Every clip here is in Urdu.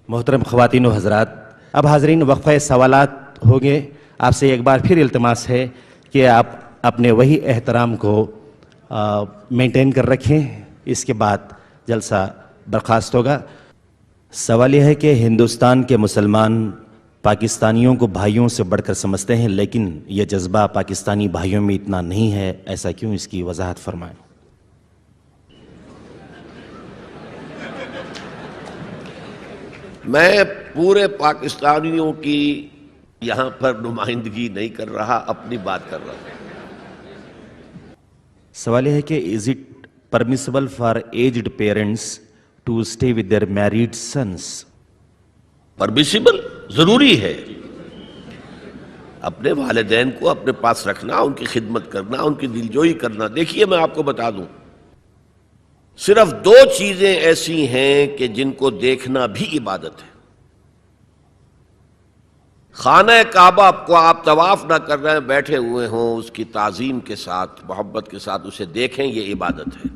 محترم خواتین و حضرات، اب حاضرین وقفہ سوالات ہوں گے۔ آپ سے ایک بار پھر التماس ہے کہ آپ اپنے وہی احترام کو مینٹین کر رکھیں، اس کے بعد جلسہ برخاست ہوگا۔ سوال یہ ہے کہ ہندوستان کے مسلمان پاکستانیوں کو بھائیوں سے بڑھ کر سمجھتے ہیں، لیکن یہ جذبہ پاکستانی بھائیوں میں اتنا نہیں ہے، ایسا کیوں؟ اس کی وضاحت فرمائیں۔ میں پورے پاکستانیوں کی یہاں پر نمائندگی نہیں کر رہا، اپنی بات کر رہا ہوں۔ سوال یہ ہے کہ is it permissible for aged parents to stay with their married sons? Permissible ضروری ہے، اپنے والدین کو اپنے پاس رکھنا، ان کی خدمت کرنا، ان کی دلجوئی کرنا۔ دیکھیے میں آپ کو بتا دوں، صرف دو چیزیں ایسی ہیں کہ جن کو دیکھنا بھی عبادت ہے۔ خانہ کعبہ کو آپ طواف نہ کر رہے ہیں، بیٹھے ہوئے ہوں، اس کی تعظیم کے ساتھ، محبت کے ساتھ اسے دیکھیں، یہ عبادت ہے۔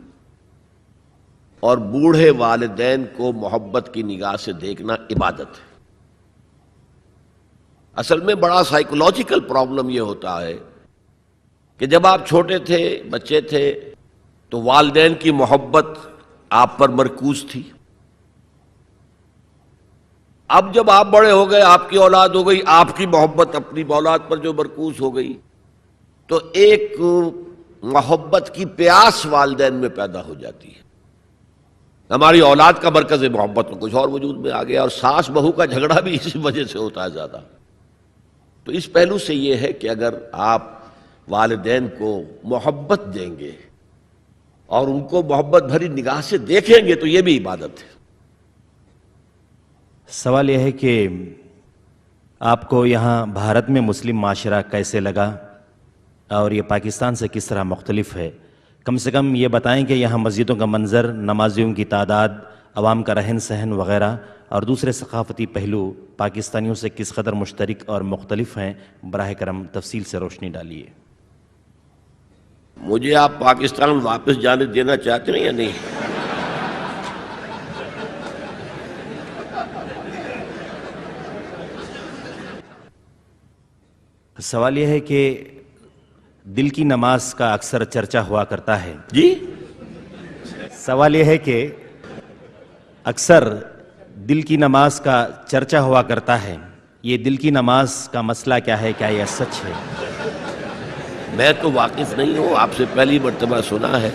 اور بوڑھے والدین کو محبت کی نگاہ سے دیکھنا عبادت ہے۔ اصل میں بڑا سائیکولوجیکل پرابلم یہ ہوتا ہے کہ جب آپ چھوٹے تھے، بچے تھے، تو والدین کی محبت آپ پر مرکوز تھی۔ اب جب آپ بڑے ہو گئے، آپ کی اولاد ہو گئی، آپ کی محبت اپنی اولاد پر جو مرکوز ہو گئی، تو ایک محبت کی پیاس والدین میں پیدا ہو جاتی ہے۔ ہماری اولاد کا مرکز محبت میں کچھ اور وجود میں آ گیا، اور ساس بہو کا جھگڑا بھی اسی وجہ سے ہوتا ہے زیادہ۔ تو اس پہلو سے یہ ہے کہ اگر آپ والدین کو محبت دیں گے اور ان کو محبت بھری نگاہ سے دیکھیں گے تو یہ بھی عبادت ہے۔ سوال یہ ہے کہ آپ کو یہاں بھارت میں مسلم معاشرہ کیسے لگا اور یہ پاکستان سے کس طرح مختلف ہے؟ کم سے کم یہ بتائیں کہ یہاں مسجدوں کا منظر، نمازیوں کی تعداد، عوام کا رہن سہن وغیرہ اور دوسرے ثقافتی پہلو پاکستانیوں سے کس قدر مشترک اور مختلف ہیں؟ براہ کرم تفصیل سے روشنی ڈالیے۔ مجھے آپ پاکستان واپس جانے دینا چاہتے ہیں یا نہیں؟ سوال یہ ہے کہ دل کی نماز کا اکثر چرچا ہوا کرتا ہے۔ جی؟ سوال یہ ہے کہ اکثر دل کی نماز کا چرچا ہوا کرتا ہے، یہ دل کی نماز کا مسئلہ کیا ہے؟ کیا یہ سچ ہے؟ میں تو واقف نہیں ہوں، آپ سے پہلی مرتبہ سنا ہے۔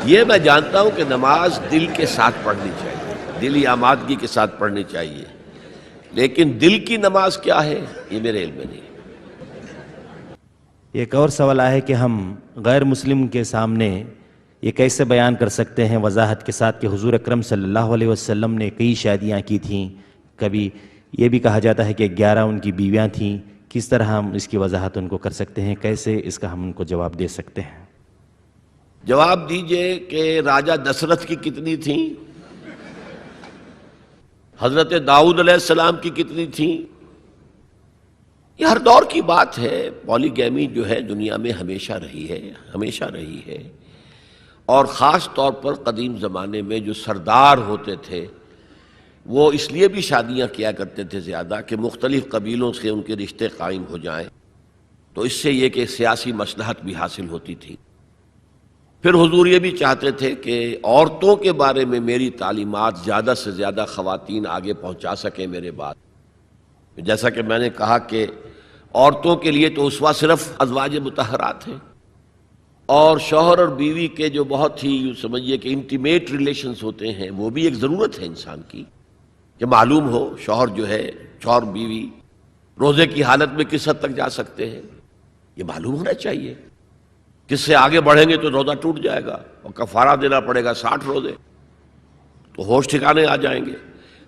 یہ میں جانتا ہوں کہ نماز دل کے ساتھ پڑھنی چاہیے، دلی آمادگی کے ساتھ پڑھنی چاہیے، لیکن دل کی نماز کیا ہے یہ میرے علم میں نہیں۔ ایک اور سوال ہے کہ ہم غیر مسلم کے سامنے یہ کیسے بیان کر سکتے ہیں وضاحت کے ساتھ کہ حضور اکرم صلی اللہ علیہ وسلم نے کئی شادیاں کی تھیں، کبھی یہ بھی کہا جاتا ہے کہ 11 ان کی بیویاں تھیں، کس طرح ہم اس کی وضاحت ان کو کر سکتے ہیں؟ کیسے اس کا ہم ان کو جواب دے سکتے ہیں؟ جواب دیجئے کہ راجہ دسرتھ کی کتنی تھیں، حضرت داؤد علیہ السلام کی کتنی تھیں؟ یہ ہر دور کی بات ہے۔ پولی گیمی جو ہے دنیا میں ہمیشہ رہی ہے، ہمیشہ رہی ہے، اور خاص طور پر قدیم زمانے میں جو سردار ہوتے تھے وہ اس لیے بھی شادیاں کیا کرتے تھے زیادہ کہ مختلف قبیلوں سے ان کے رشتے قائم ہو جائیں، تو اس سے یہ کہ سیاسی مصلحت بھی حاصل ہوتی تھی۔ پھر حضور یہ بھی چاہتے تھے کہ عورتوں کے بارے میں میری تعلیمات زیادہ سے زیادہ خواتین آگے پہنچا سکیں میرے بعد۔ جیسا کہ میں نے کہا کہ عورتوں کے لیے تو اسوہ صرف ازواج مطہرات ہیں، اور شوہر اور بیوی کے جو بہت ہی یوں سمجھیے کہ انٹیمیٹ ریلیشنز ہوتے ہیں، وہ بھی ایک ضرورت ہے انسان کی کہ معلوم ہو شوہر جو ہے، شوہر بیوی روزے کی حالت میں کس حد تک جا سکتے ہیں، یہ معلوم ہونا چاہیے۔ کس سے آگے بڑھیں گے تو روزہ ٹوٹ جائے گا اور کفارہ دینا پڑے گا 60 روزے، تو ہوش ٹھکانے آ جائیں گے۔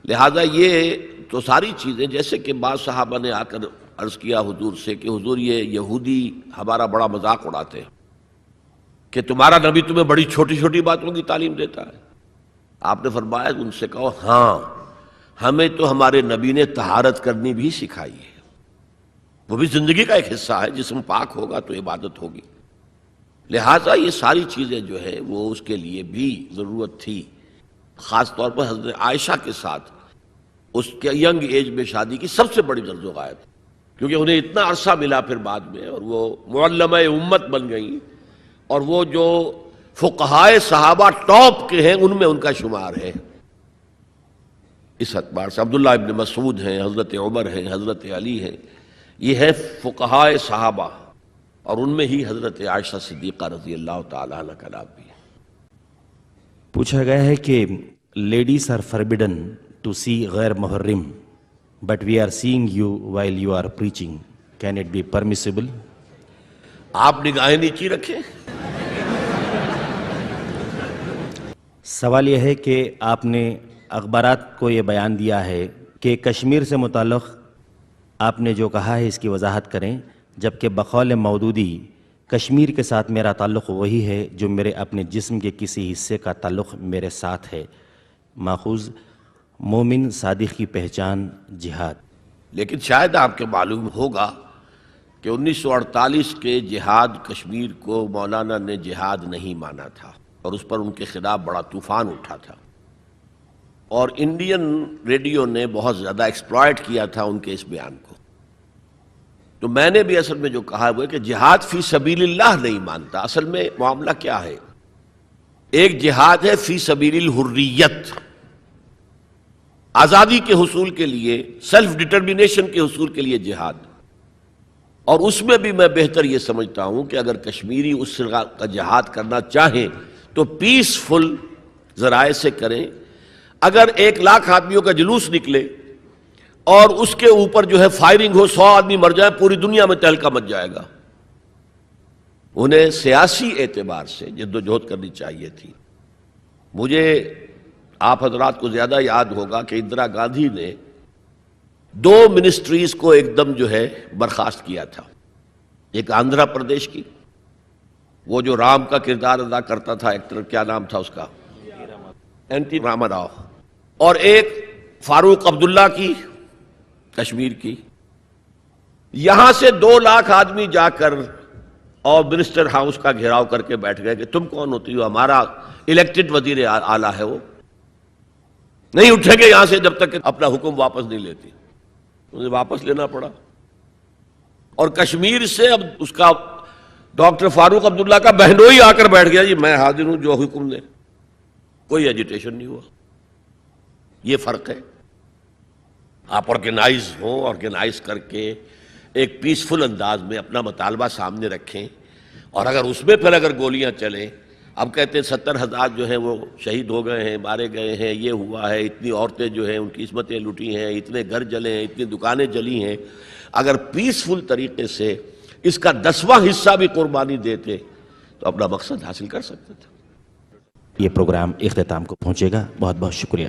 لہذا یہ تو ساری چیزیں، جیسے کہ بعض صحابہ نے آ کر عرض کیا حضور سے کہ حضور یہ یہودی ہمارا بڑا مذاق اڑاتے ہیں کہ تمہارا نبی تمہیں بڑی چھوٹی چھوٹی باتوں کی تعلیم دیتا ہے۔ آپ نے فرمایا ان سے کہو ہاں، ہمیں تو ہمارے نبی نے طہارت کرنی بھی سکھائی ہے، وہ بھی زندگی کا ایک حصہ ہے، جسم پاک ہوگا تو عبادت ہوگی۔ لہٰذا یہ ساری چیزیں جو ہے وہ اس کے لیے بھی ضرورت تھی۔ خاص طور پر حضرت عائشہ کے ساتھ اس کے ینگ ایج میں شادی کی سب سے بڑی زرز و غایت، کیونکہ انہیں اتنا عرصہ ملا پھر بعد میں، اور وہ معلمہ امت بن گئیں، اور وہ جو فقہائے صحابہ ٹاپ کے ہیں ان میں ان کا شمار ہے۔ اس اعتبار سے عبداللہ ابن مسعود ہیں، حضرت عمر ہیں، حضرت علی ہیں، یہ ہے فقہائے صحابہ، اور ان میں ہی حضرت عائشہ صدیقہ رضی اللہ تعالیٰ عنہ کا نام بھی ہے۔ پوچھا گیا ہے کہ ladies are forbidden to see غیر محرم but we are seeing you while you are preaching, can it be permissible? آپ نگاہیں نیچی رکھیں۔ سوال یہ ہے کہ آپ نے اخبارات کو یہ بیان دیا ہے کہ کشمیر سے متعلق آپ نے جو کہا ہے اس کی وضاحت کریں، جبکہ بقول مودودی کشمیر کے ساتھ میرا تعلق وہی ہے جو میرے اپنے جسم کے کسی حصے کا تعلق میرے ساتھ ہے۔ ماخوذ مومن صادق کی پہچان جہاد۔ لیکن شاید آپ کے معلوم ہوگا کہ 1948 کے جہاد کشمیر کو مولانا نے جہاد نہیں مانا تھا، اور اس پر ان کے خلاف بڑا طوفان اٹھا تھا، اور انڈین ریڈیو نے بہت زیادہ ایکسپلائٹ کیا تھا ان کے اس بیان کو۔ تو میں نے بھی اصل میں جو کہا وہ ہے کہ جہاد فی سبیل اللہ نہیں مانتا۔ اصل میں معاملہ کیا ہے؟ ایک جہاد ہے فی سبیل الحریت، آزادی کے حصول کے لیے، سیلف ڈٹرمنیشن کے حصول کے لیے جہاد، اور اس میں بھی میں بہتر یہ سمجھتا ہوں کہ اگر کشمیری اس طرح کا جہاد کرنا چاہیں تو پیسفل ذرائع سے کریں۔ اگر 1,00,000 آدمیوں کا جلوس نکلے اور اس کے اوپر جو ہے فائرنگ ہو، 100 آدمی مر جائے، پوری دنیا میں تہلکہ مچ جائے گا۔ انہیں سیاسی اعتبار سے جدوجہد کرنی چاہیے تھی۔ مجھے آپ حضرات کو زیادہ یاد ہوگا کہ اندرا گاندھی نے 2 منسٹریز کو ایک دم جو ہے برخاست کیا تھا۔ ایک آندھرا پردیش کی، وہ جو رام کا کردار ادا کرتا تھا ایکٹر، کیا نام تھا اس کا، این ٹی راما راؤ، اور ایک فاروق عبداللہ کی کشمیر کی۔ یہاں سے 2,00,000 آدمی جا کر اور منسٹر ہاؤس کا گھیراؤ کر کے بیٹھ گئے کہ تم کون ہوتی ہو؟ ہمارا الیکٹڈ وزیر اعلیٰ ہے، وہ نہیں اٹھیں گے یہاں سے جب تک کہ اپنا حکم واپس نہیں لیتی۔ انہیں واپس لینا پڑا، اور کشمیر سے اب اس کا ڈاکٹر فاروق عبداللہ کا بہنوئی آ کر بیٹھ گیا، جی میں حاضر ہوں جو حکم دے۔ کوئی ایجیٹیشن نہیں ہوا۔ یہ فرق ہے۔ آپ آرگنائز ہوں، آرگنائز کر کے ایک پیسفل انداز میں اپنا مطالبہ سامنے رکھیں، اور اگر اس میں پھر اگر گولیاں چلیں، اب کہتے ہیں 70,000 جو ہیں وہ شہید ہو گئے ہیں، مارے گئے ہیں، یہ ہوا ہے، اتنی عورتیں جو ہیں ان کی عصمتیں لوٹی ہیں، اتنے گھر جلے ہیں، اتنی دکانیں جلی ہیں۔ اگر پیسفل طریقے سے اس کا 10واں حصہ بھی قربانی دیتے تو اپنا مقصد حاصل کر سکتے تھے۔ یہ پروگرام اختتام کو پہنچے گا۔ بہت بہت شکریہ۔